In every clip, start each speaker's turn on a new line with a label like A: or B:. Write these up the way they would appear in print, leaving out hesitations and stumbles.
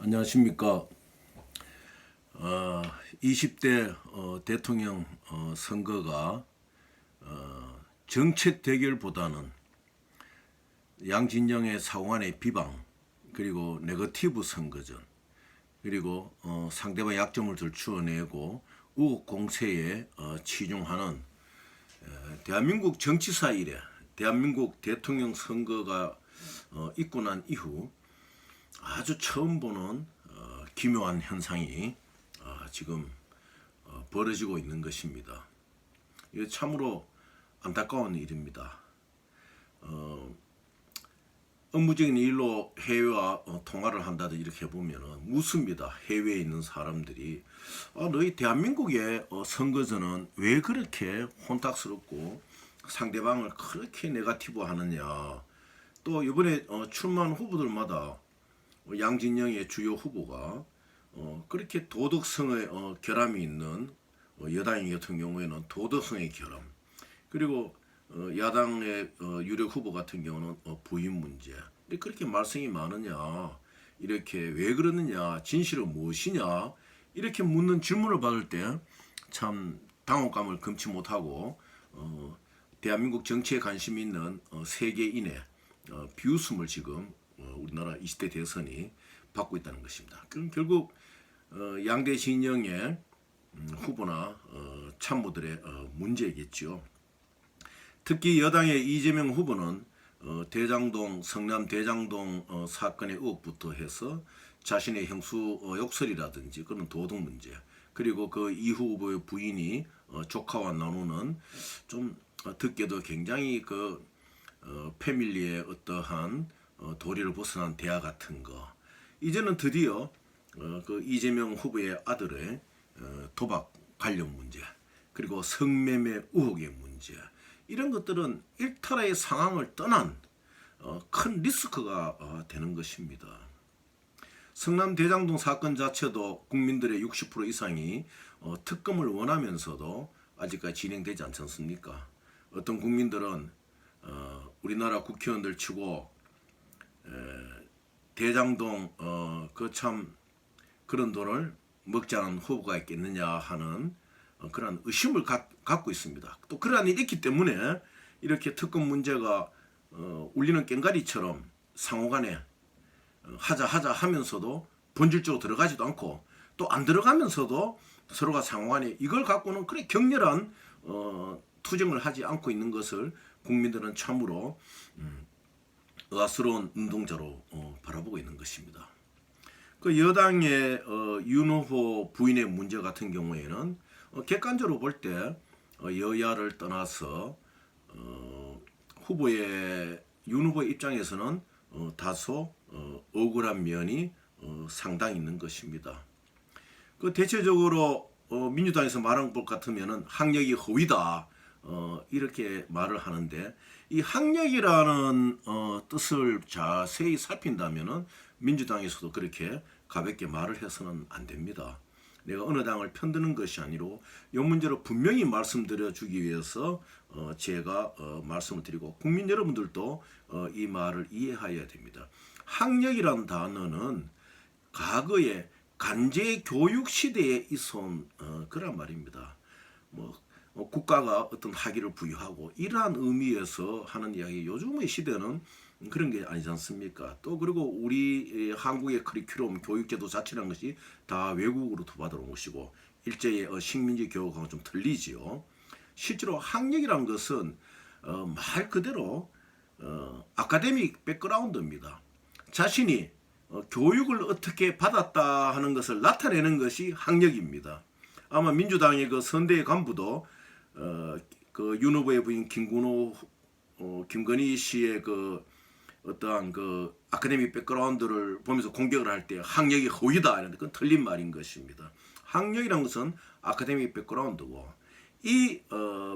A: 안녕하십니까. 20대 대통령 선거가 정책 대결보다는 양진영의 사고간의 비방, 그리고 네거티브 선거전, 그리고 상대방 약점을 들추어내고 우혹 공세에 치중하는 대한민국 정치사 이래 대한민국 대통령 선거가 있고 난 이후 아주 처음 보는 기묘한 현상이 지금 벌어지고 있는 것입니다. 이게 참으로 안타까운 일입니다. 업무적인 일로 해외와 통화를 한다든지 이렇게 보면 묻습니다. 해외에 있는 사람들이 너희 대한민국의 선거전은 왜 그렇게 혼탁스럽고 상대방을 그렇게 네거티브 하느냐. 또 이번에 출마한 후보들마다 양진영의 주요 후보가 그렇게 도덕성의 결함이 있는 여당 같은 경우에는 도덕성의 결함, 그리고 야당의 유력 후보 같은 경우는 부인 문제. 그렇게 말썽이 많으냐, 이렇게 왜 그러느냐, 진실은 무엇이냐, 이렇게 묻는 질문을 받을 때 참 당혹감을 금치 못하고 대한민국 정치에 관심 있는 세계인의 비웃음을 지금 우리나라 20대 대선이 받고 있다는 것입니다. 그럼 결국 양대 진영의 후보나 참모들의 문제겠죠. 특히 여당의 이재명 후보는 대장동, 성남 대장동 사건의 의혹부터 해서 자신의 형수 욕설이라든지 그런 도덕 문제, 그리고 그 이후 후보의 부인이 조카와 나누는 좀 듣기도 굉장히 그 패밀리의 어떠한 도리를 벗어난 대화 같은 거, 이제는 드디어 그 이재명 후보의 아들의 도박 관련 문제, 그리고 성매매 의혹의 문제, 이런 것들은 일탈의 상황을 떠난 큰 리스크가 되는 것입니다. 성남 대장동 사건 자체도 국민들의 60% 이상이 특검을 원하면서도 아직까지 진행되지 않지 않습니까? 어떤 국민들은 우리나라 국회의원들 치고 대장동 그 참 그런 돈을 먹지 않은 후보가 있겠느냐 하는 그런 의심을 갖고 있습니다. 또 그러한 일이 있기 때문에 이렇게 특검 문제가 울리는 꽹과리처럼 상호간에 하자 하면서도 본질적으로 들어가지도 않고, 또 안 들어가면서도 서로가 상호간에 이걸 갖고는 그래 격렬한 투쟁을 하지 않고 있는 것을 국민들은 참으로 의아스러운 운동자로 바라보고 있는 것입니다. 그 여당의 윤 후보 부인의 문제 같은 경우에는 객관적으로 볼 때 여야를 떠나서 윤 후보의 입장에서는 다소 억울한 면이 상당히 있는 것입니다. 그 대체적으로 민주당에서 말하는 것 같으면은 학력이 허위다 이렇게 말을 하는데, 이 학력이라는 뜻을 자세히 살핀다면은 민주당에서도 그렇게 가볍게 말을 해서는 안 됩니다. 내가 어느 당을 편드는 것이 아니로 이 문제를 분명히 말씀드려 주기 위해서 제가 말씀을 드리고, 국민 여러분들도 이 말을 이해해야 됩니다. 학력이라는 단어는 과거에 간제 교육 시대에 있어온 그런 말입니다. 국가가 어떤 학위를 부여하고 이러한 의미에서 하는 이야기, 요즘의 시대는 그런 게 아니지 않습니까? 또 그리고 우리 한국의 커리큘럼 교육제도 자체라는 것이 다 외국으로 도받아온 것이고 일제의 식민지 교육하고 좀 틀리지요. 실제로 학력이라는 것은 말 그대로 아카데믹 백그라운드입니다. 자신이 교육을 어떻게 받았다 하는 것을 나타내는 것이 학력입니다. 아마 민주당의 그 선대 간부도 그 윤 후보의 부인 김건희 씨의 그 어떠한 그 아카데믹 백그라운드를 보면서 공격을 할 때 학력이 허위다 이런데, 그건 틀린 말인 것입니다. 학력이라는 것은 아카데믹 백그라운드고, 이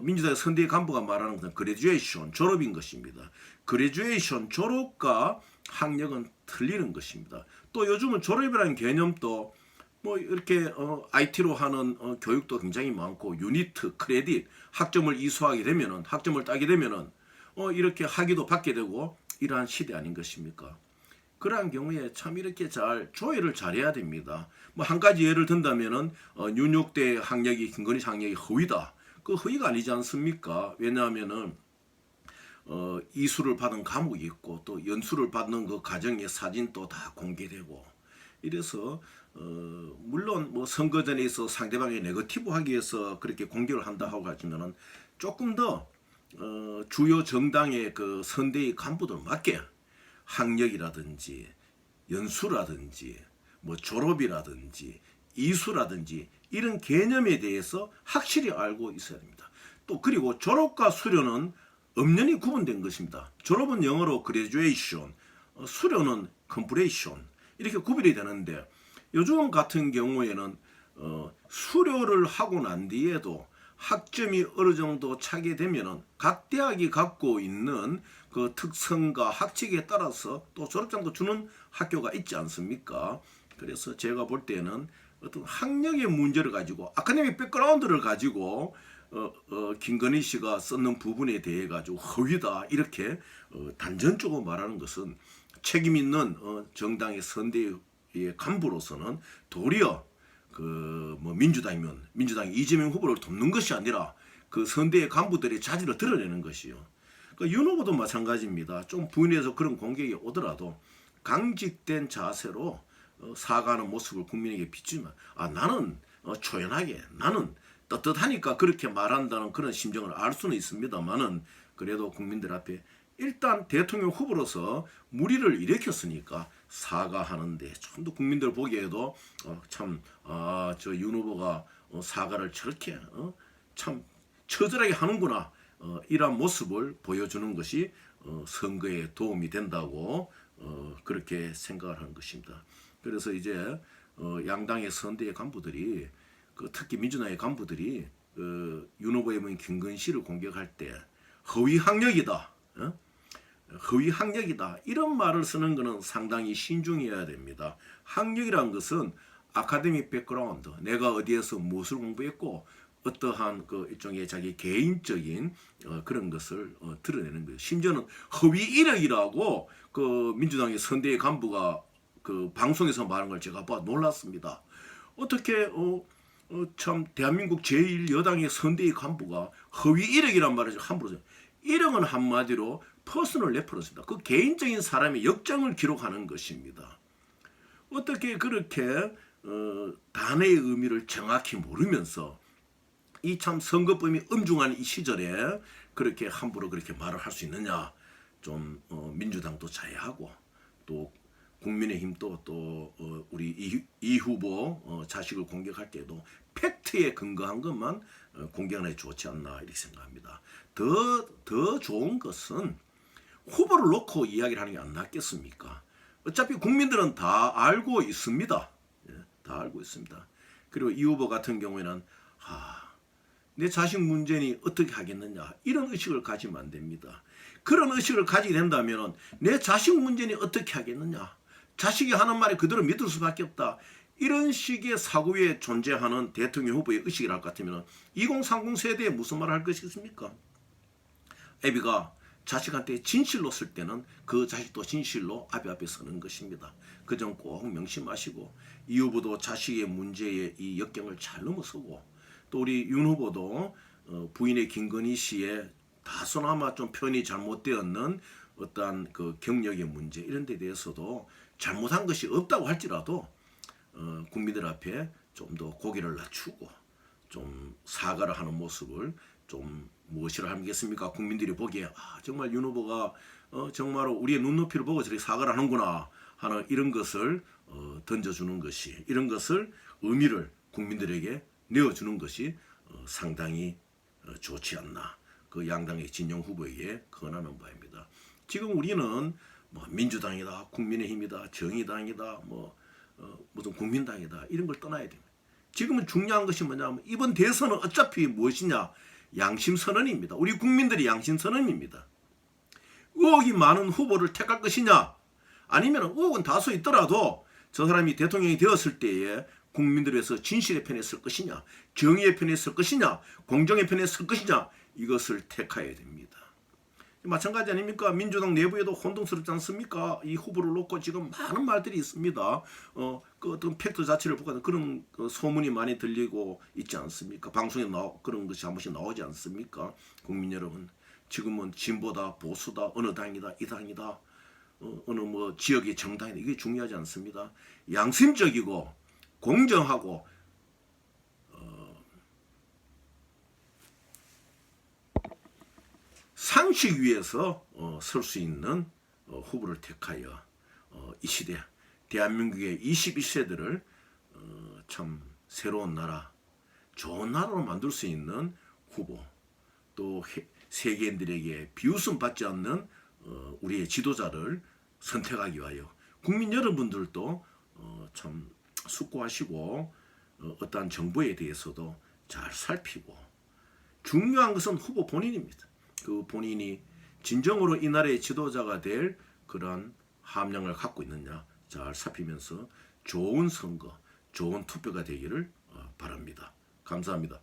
A: 민주당의 선대 간부가 말하는 것은 그레듀에이션, 졸업인 것입니다. 그레듀에이션, 졸업과 학력은 틀리는 것입니다. 또 요즘은 졸업이라는 개념도 뭐 이렇게 IT로 하는 교육도 굉장히 많고, 유니트, 크레딧, 학점을 이수하게 되면은, 학점을 따게 되면은 이렇게 학위도 받게 되고 이러한 시대 아닌 것입니까? 그러한 경우에 참 이렇게 잘 조회를 잘해야 됩니다. 뭐 한 가지 예를 든다면은 뉴욕대 학력이 김건희 학력이 허위다. 그 허위가 아니지 않습니까? 왜냐하면은 이수를 받은 과목이 있고 또 연수를 받는 그 과정의 사진도 다 공개되고 이래서 물론 뭐 선거전에 있어 상대방의 네거티브 하기 위해서 그렇게 공개를 한다 하고 하지만은 조금 더 주요 정당의 그 선대위 간부들 맞게 학력이라든지 연수라든지 뭐 졸업이라든지 이수라든지 이런 개념에 대해서 확실히 알고 있어야 됩니다. 또 그리고 졸업과 수료는 엄연히 구분된 것입니다. 졸업은 영어로 graduation, 수료는 completion 이렇게 구별이 되는데 요즘 같은 경우에는 수료를 하고 난 뒤에도 학점이 어느 정도 차게 되면은 각 대학이 갖고 있는 그 특성과 학칙에 따라서 또 졸업장도 주는 학교가 있지 않습니까? 그래서 제가 볼 때는 어떤 학력의 문제를 가지고 아카데믹 백그라운드를 가지고 김건희 씨가 썼는 부분에 대해 가지고 허위다 이렇게 단전적으로 말하는 것은 책임 있는 정당의 선대의 간부로서는 도리어 그 뭐 민주당이면 민주당 이재명 후보를 돕는 것이 아니라 그 선대의 간부들의 자질을 드러내는 것이요. 그 윤 후보도 마찬가지입니다. 좀 부인해서 그런 공격이 오더라도 강직된 자세로 사과하는 모습을 국민에게 비추면 나는 초연하게 나는 떳떳하니까 그렇게 말한다는 그런 심정을 알 수는 있습니다만은 그래도 국민들 앞에 일단 대통령 후보로서 무리를 일으켰으니까 사과하는데 좀 더 국민들 보기에도 참 저 윤 후보가 사과를 저렇게 참 처절하게 하는구나 이런 모습을 보여주는 것이 선거에 도움이 된다고 그렇게 생각을 하는 것입니다. 그래서 이제 양당의 선대의 간부들이 특히 민주당의 간부들이 윤 후보의 뭐 김건희 씨를 공격할 때 허위 학력이다. 허위 학력이다. 이런 말을 쓰는 것은 상당히 신중해야 됩니다. 학력이란 것은 아카데믹 백그라운드, 내가 어디에서 무엇을 공부했고 어떠한 그 일종의 자기 개인적인 그런 것을 드러내는 거예요. 심지어는 허위 이력이라고 그 민주당의 선대의 간부가 그 방송에서 말한 걸 제가 봐 놀랐습니다. 어떻게 참 대한민국 제1여당의 선대의 간부가 허위 이력이란 말을 함부로 써요. 이력은 한마디로 퍼스널 레퍼런스입니다. 그 개인적인 사람의 역정을 기록하는 것입니다. 어떻게 그렇게 단어의 의미를 정확히 모르면서 이 참 선거법이 엄중한 이 시절에 그렇게 함부로 그렇게 말을 할 수 있느냐. 좀 민주당도 자해하고 또 국민의힘도 또 우리 이 후보 자식을 공격할 때도 팩트에 근거한 것만 공격하는 게 좋지 않나 이렇게 생각합니다. 더 좋은 것은 후보를 놓고 이야기를 하는 게 안 낫겠습니까? 어차피 국민들은 다 알고 있습니다. 예, 다 알고 있습니다. 그리고 이 후보 같은 경우에는 내 자식 문제니 어떻게 하겠느냐 이런 의식을 가지면 안 됩니다. 그런 의식을 가지게 된다면 내 자식 문제니 어떻게 하겠느냐 자식이 하는 말에 그대로 믿을 수밖에 없다. 이런 식의 사고에 존재하는 대통령 후보의 의식을 할 것 같으면 2030 세대에 무슨 말을 할 것이겠습니까? 애비가 자식한테 진실로 쓸 때는 그 자식도 진실로 앞에 서는 것입니다. 그 점 꼭 명심하시고 이 후보도 자식의 문제에 이 역경을 잘 넘어서고 또 우리 윤 후보도 부인의 김건희 씨의 다소나마 좀 표현이 잘못되었는 어떠한 그 경력의 문제 이런 데 대해서도 잘못한 것이 없다고 할지라도 국민들 앞에 좀 더 고개를 낮추고 좀 사과를 하는 모습을 좀 무엇이라 하겠습니까? 국민들이 보기에 정말 윤 후보가 정말 우리의 눈높이를 보고 저렇게 사과를 하는구나 하는 이런 것을 던져주는 것이 이런 것을 의미를 국민들에게 내어주는 것이 상당히 좋지 않나 그 양당의 진영 후보에게 권하는 바입니다. 지금 우리는 뭐 민주당이다, 국민의힘이다, 정의당이다, 무슨 국민당이다 이런 걸 떠나야 됩니다. 지금은 중요한 것이 뭐냐면 이번 대선은 어차피 무엇이냐 양심선언입니다. 우리 국민들이 양심선언입니다. 의혹이 많은 후보를 택할 것이냐 아니면 의혹은 다소 있더라도 저 사람이 대통령이 되었을 때에 국민들을 위해서 진실의 편에 설 것이냐 정의의 편에 설 것이냐 공정의 편에 설 것이냐 이것을 택해야 됩니다. 마찬가지 아닙니까? 민주당 내부에도 혼동스럽지 않습니까? 이 후보를 놓고 지금 많은 말들이 있습니다. 그 어떤 팩트 자체를 보고 그런 소문이 많이 들리고 있지 않습니까? 방송에 그런 것이 한 번씩 나오지 않습니까? 국민 여러분, 지금은 진보다 보수다 어느 당이다 이 당이다 어느 뭐 지역의 정당이다 이게 중요하지 않습니다. 양심적이고 공정하고 상식 위에서 설 수 있는 후보를 택하여 이 시대 대한민국의 21세들을 참 새로운 나라, 좋은 나라로 만들 수 있는 후보, 또 세계인들에게 비웃음 받지 않는 우리의 지도자를 선택하기 위하여 국민 여러분들도 참 숙고하시고 어떠한 정보에 대해서도 잘 살피고 중요한 것은 후보 본인입니다. 그 본인이 진정으로 이 나라의 지도자가 될 그런 함량을 갖고 있느냐 잘 살피면서 좋은 선거, 좋은 투표가 되기를 바랍니다. 감사합니다.